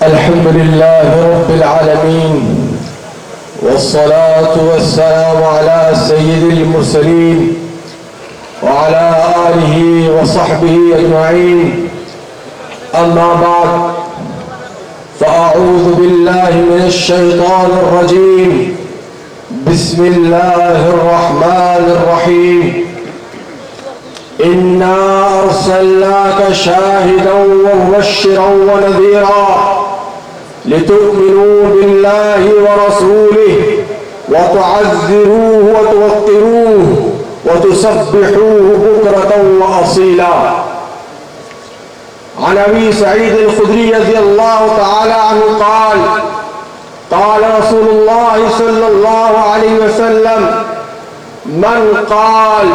الحمد لله رب العالمين والصلاة والسلام على سيد المرسلين وعلى آله وصحبه أجمعين. أما بعد، فأعوذ بالله من الشيطان الرجيم. بسم الله الرحمن الرحيم. إنا أرسلناك شاهدا ومبشرا ونذيرا لتؤمنوا بالله ورسوله وتعزروه وتوقروه وتسبحوه بكرة وأصيلا. عن أبي سعيد الخدري رضي الله تعالى عنه قال: قال رسول الله صلى الله عليه وسلم: من قال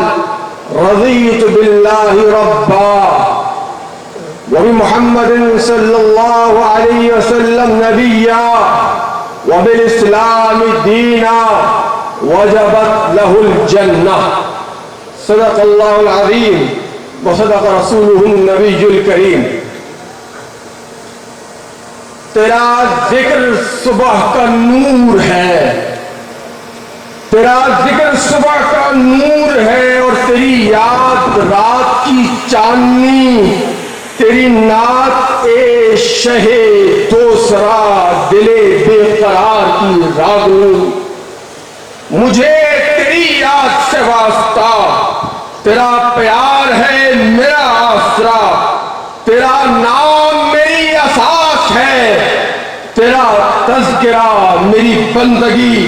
رضيت بالله ربا وبمحمد صلى الله عليه وسلم نبيا وبالإسلام دينا وجبت له الجنة. صدق الله العظيم وصدق رسوله النبي الكريم. تیرا ذکر صبح کا نور ہے، تیرا ذکر صبح کا نور ہے، اور تیری یاد رات کی چاندنی، تیری نعت اے شہ دوسرا دلے بے قرار کی راگنی. مجھے تیری یاد سے واسطہ، تیرا پیار ہے میرا آسرا، تیرا نام میری اساس ہے، تیرا تذکرہ میری بندگی.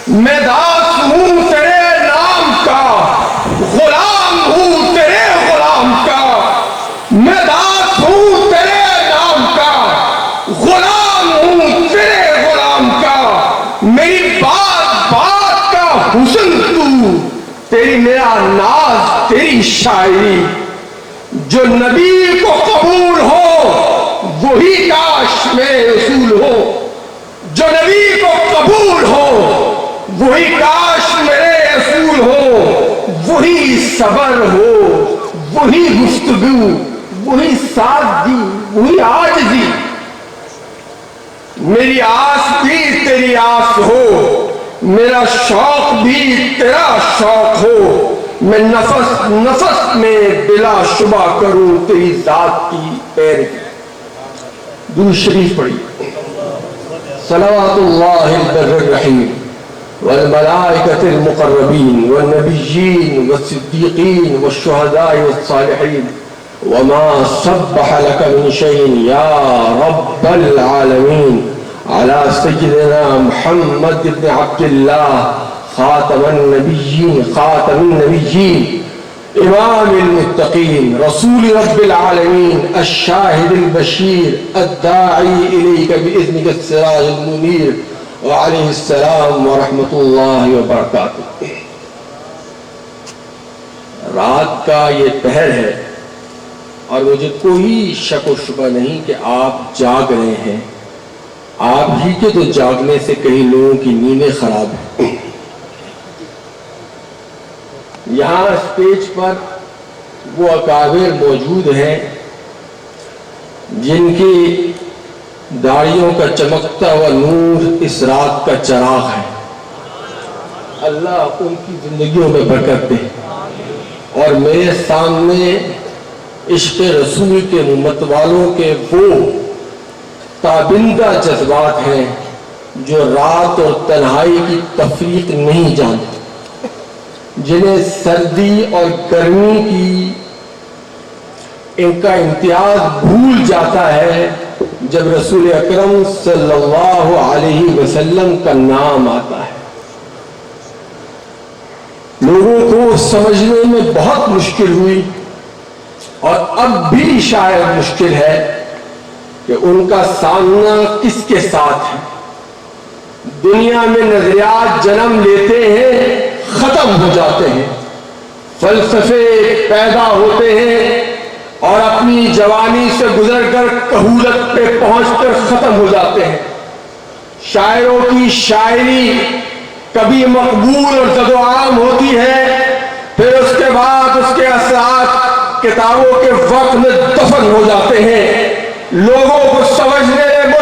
میں داس ہوں تیرے نام کا، غلام ہوں تیرے غلام کا. میں داس ہوں تیرے نام کا، غلام ہوں تیرے غلام کا. میری بات بات کا حسن تو، تیری میرا ناز تیری شاعری. جو نبی کو قبول ہو وہی کاش میں رسول ہو، جو نبی کو قبول ہو وہی کاش میرے رسول ہو. وہی صبر ہو، وہی گفتگو، وہی سادگی، وہی عاجزی. میری آس بھی تیری آس ہو، میرا شوق بھی تیرا شوق ہو. میں نفس نفس میں بلا شبہ کروں تیری ذات کی پیروی. درود شریف پڑھی. صلوات اللہ البر الرحیم والملائکة المقربین والنبیین والصدیقین والشہداء والصالحین وما صبح لك من شيء يا رب العالمين على سيدنا محمد بن عبد الله خاتم النبيين امام المتقين رسول رب العالمين الشاهد البشير الداعي اليك باذنك السراج المنير وعليه السلام ورحمة الله وبركاته. رات کا یہ پہر ہے اور مجھے کوئی شک و شبہ نہیں کہ آپ جاگ رہے ہیں. آپ ہی کے تو جاگنے سے کئی لوگوں کی نیندیں خراب ہیں. یہاں اسٹیج پر وہ اکابر موجود ہیں جن کی داڑھیوں کا چمکتا ہوا نور اس رات کا چراغ ہے. اللہ ان کی زندگیوں میں برکت دے. اور میرے سامنے عشق رسول کے متوالوں کے وہ تابندہ جذبات ہیں جو رات اور تنہائی کی تفریق نہیں جانتے، جنہیں سردی اور گرمی کی ان کا امتیاز بھول جاتا ہے جب رسول اکرم صلی اللہ علیہ وسلم کا نام آتا ہے. لوگوں کو سمجھنے میں بہت مشکل ہوئی اور اب بھی شاید مشکل ہے کہ ان کا سامنا کس کے ساتھ ہے. دنیا میں نظریات جنم لیتے ہیں، ختم ہو جاتے ہیں، فلسفے پیدا ہوتے ہیں اور اپنی جوانی سے گزر کر کہولت پہ پہنچ کر ختم ہو جاتے ہیں. شاعروں کی شاعری کبھی مقبول اور زد و عام ہوتی ہے، پھر اس کے بعد اس کے اثرات کتابوں کے وقت میں دفن ہو جاتے ہیں. لوگوں کو سمجھنے میں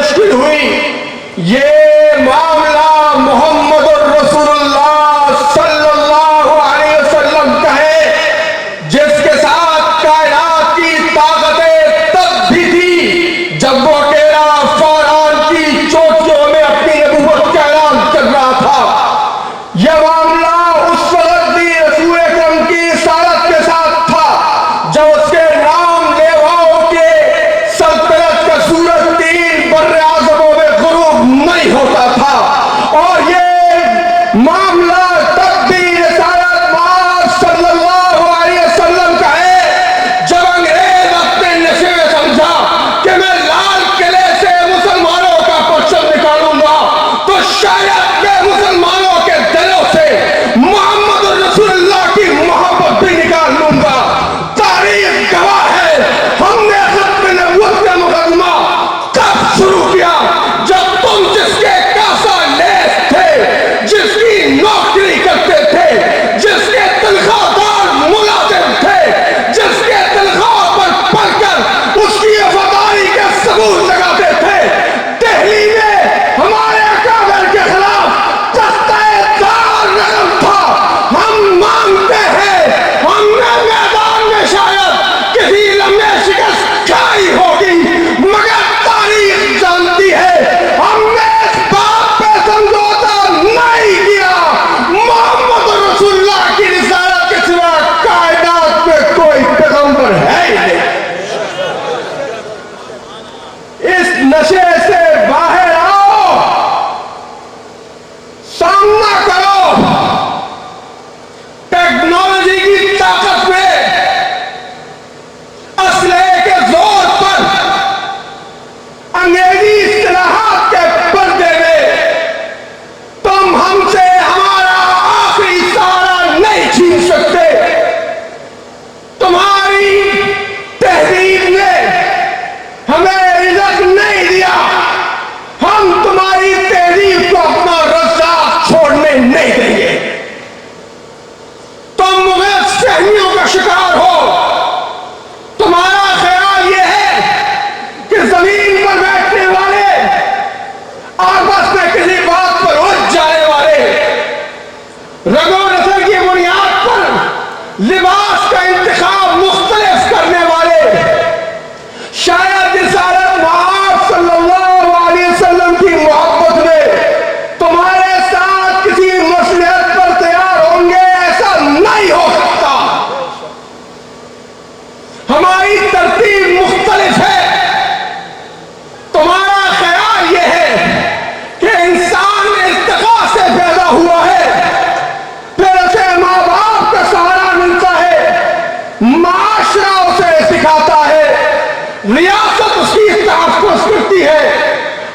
ہوتی ہے.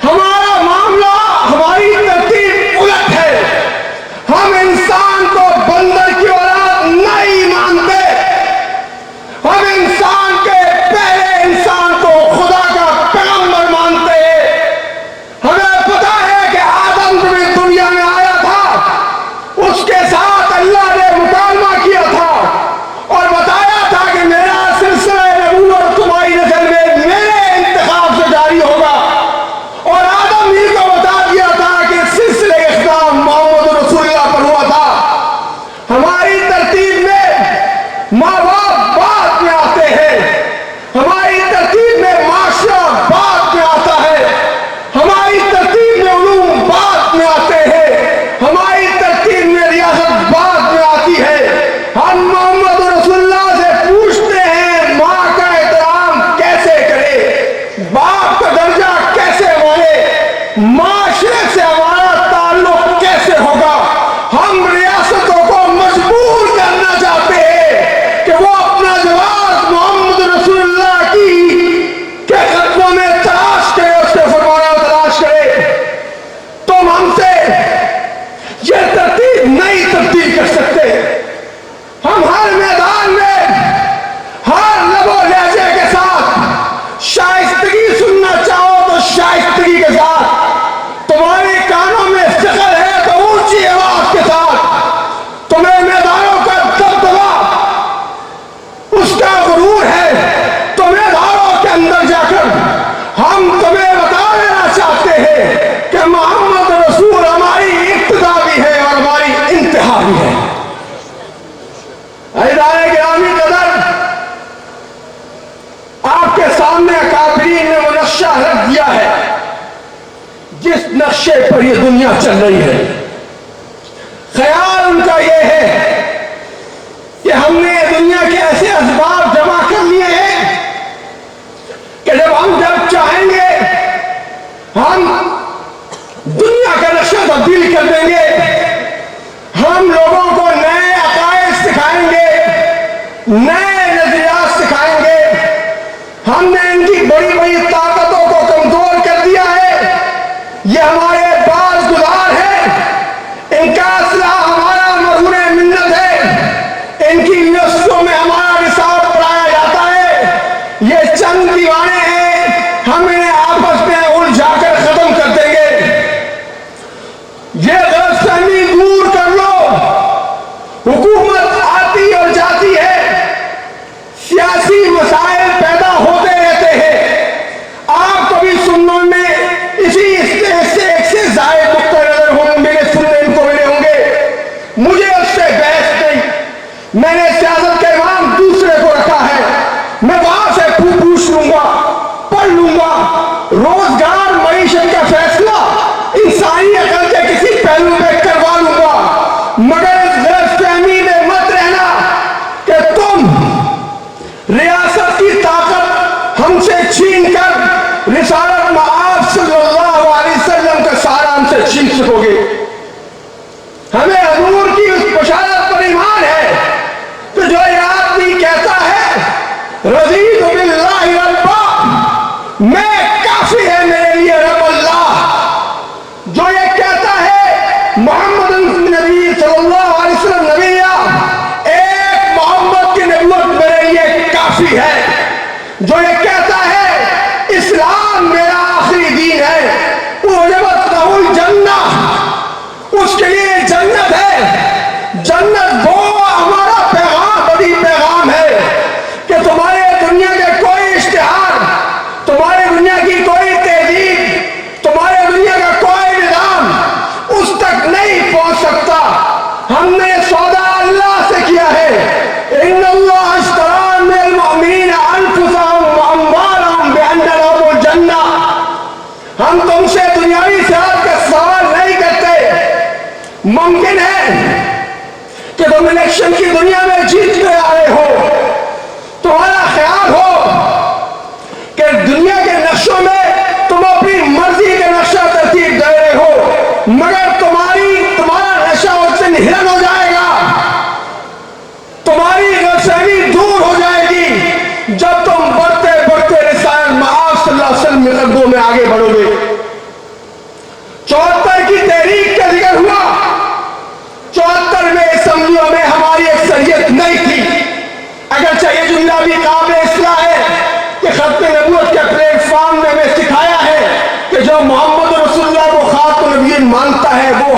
ہمارا معاملہ، ہماری ترتیب الٹ ہے. ہم انسان کو بندر کی اولاد نہیں مانتے. ہم انسان کے پہلے انسان کو خدا کا پیغمبر مانتے ہیں. ہمیں پتا ہے کہ آدم بھی دنیا میں آیا تھا، اس کے ساتھ اللہ نے مکالمہ کیا تھا اور بتایا تھا کہ میرا سلسلہ نبوت تمہاری نسل میں میرے انتخاب سے جاری ہوگا، اور آدم ہی کو بتا دیا تھا کہ سلسلے اختتام محمد رسول اللہ پر ہوا تھا. ہماری ترتیب میں ماں باپ بعد میں آتے ہیں. ہماری ترتیب میں معاشرہ بعد میں آتا ہے. ہماری ترتیب میں علوم بعد میں آتے ہیں. ہماری ترتیب میں ریاست بعد میں آتی ہے. ہم محمد رسول اللہ سے پوچھتے ہیں ماں کا احترام کیسے کرے، باپ کا درجہ کیسے مانے، معاشرے سے ہمارا تعلق کیسے ہوگا. ہم ریاستوں کو مجبور کرنا چاہتے ہیں کہ وہ اپنا جواز محمد رسول اللہ کے قدموں میں تلاش کرے، اس سے فرمانا تلاش کرے. تم ہم سے یہ ترتیب نہیں تبدیل کر سکتے. ہم ہر میدان میں ہر لب و لہجے کے ساتھ شائستگی سننا چاہو تو شائستگی کے ساتھ، تمہارے کانوں میں فخر ہے تو اونچی آواز کے ساتھ، تمہیں میدانوں کا دبدبا اس کا غرور ہے تو میدانوں کے اندر جا کر ہم تمہیں بتا دینا چاہتے ہیں کہ محمد رسول ہماری ابتدا بھی ہے اور ہماری انتہا بھی ہے. ادارے گرامی قدر، آپ کے سامنے اکابرین نے وہ نقشہ رکھ دیا ہے جس نقشے پر یہ دنیا چل رہی ہے. خیال ان کا یہ ہے کہ ہم نے دنیا کے ایسے اسباب جمع کر لیے ہیں کہ جب چاہیں گے ہم دنیا کا نقشہ تبدیل کر دیں گے. ہم لوگوں کو نئے عقائد سکھائیں گے، نئے نظریات سکھائیں گے. ہم نے ان کی بڑی بڑی طاقتوں کو کمزور کر دیا ہے. یہ ہمارے باز گزار ہیں، ان کا اسلحہ ہمارا مظہور منت ہے. ان کی یونیورسٹیوں میں ہمارا نصاب پڑھایا جاتا ہے. یہ چند دیوانے ہیں، ہم انہیں آپس میں الجھا کر ختم کر دیں گے. یہ غلط فہمی دور کر لو. حکومت آتی اور جاتی ہے، سیاسی مسائل پیدا ہوتے رہتے ہیں. آپ کبھی سننے میں اسی سے ایک سے زائد نقطۂ نظر ہوں میرے سننے ان کو ملے ہوں گے. مجھے اس سے بحث نہیں. میں نے سیاست کا امام دوسرے کو رکھا ہے. میں وہاں سے پوچھ لوں گا، پڑھ لوں گا. روزگار معیشت کا فیصلہ انسانی عقل کے کسی پہلو پہ کروا لوں گا. مگر اس غلط فہمی میں مت رہنا کہ تم ریاست کی طاقت ہم سے چھین کر رسالت مآب صلی اللہ علیہ وسلم کا سہارا ہم سے چھین سکو گے. ہمیں حضور کی اس بشارت پر ایمان ہے کہ جو یہ آدمی کہتا ہے رضیت باللہ ربا، میں کافی ہے میرے لیے رب اللہ، جو یہ کہتا ہے محمد نبی صلی اللہ علیہ وسلم نبی، ایک محمد کی نبوت میرے لیے کافی ہے، جو یہ کہتا ہے اسلام میرا آخری دین ہے، وجبت لہ الجنہ، اس کے لیے جنت ہے. جنت وہ ہمارا پیغام، بڑی پیغام ہے کہ تمہارے دنیا کے کوئی اشتہار، تمہارے دنیا کی کوئی تہذیب، تمہارے دنیا کا کوئی نظام اس تک نہیں پہنچ سکتا. ہم نے سودا اللہ سے کیا ہے. ان اللہ اشتری من المؤمنین انفسهم واموالهم بان لهم الجنہ. ہم تم سے دنیاوی صحت کا سوال نہیں کرتے. ممکن ہے کہ تم الیکشن کی دنیا میں جیت کے آئے ہو، تمہارا خیال ہو کہ دنیا کے نقشوں میں تم اپنی مرضی کا نقشہ ترتیب دے رہے ہو، مگر تمہارا نقشہ اس دن ہرن ہو جائے گا. تمہاری غلطفہمی دور ہو جائے گی جب تم بڑھتے بڑھتے رسالت مآب صلی اللہ علیہ وسلم میں آگے بڑھ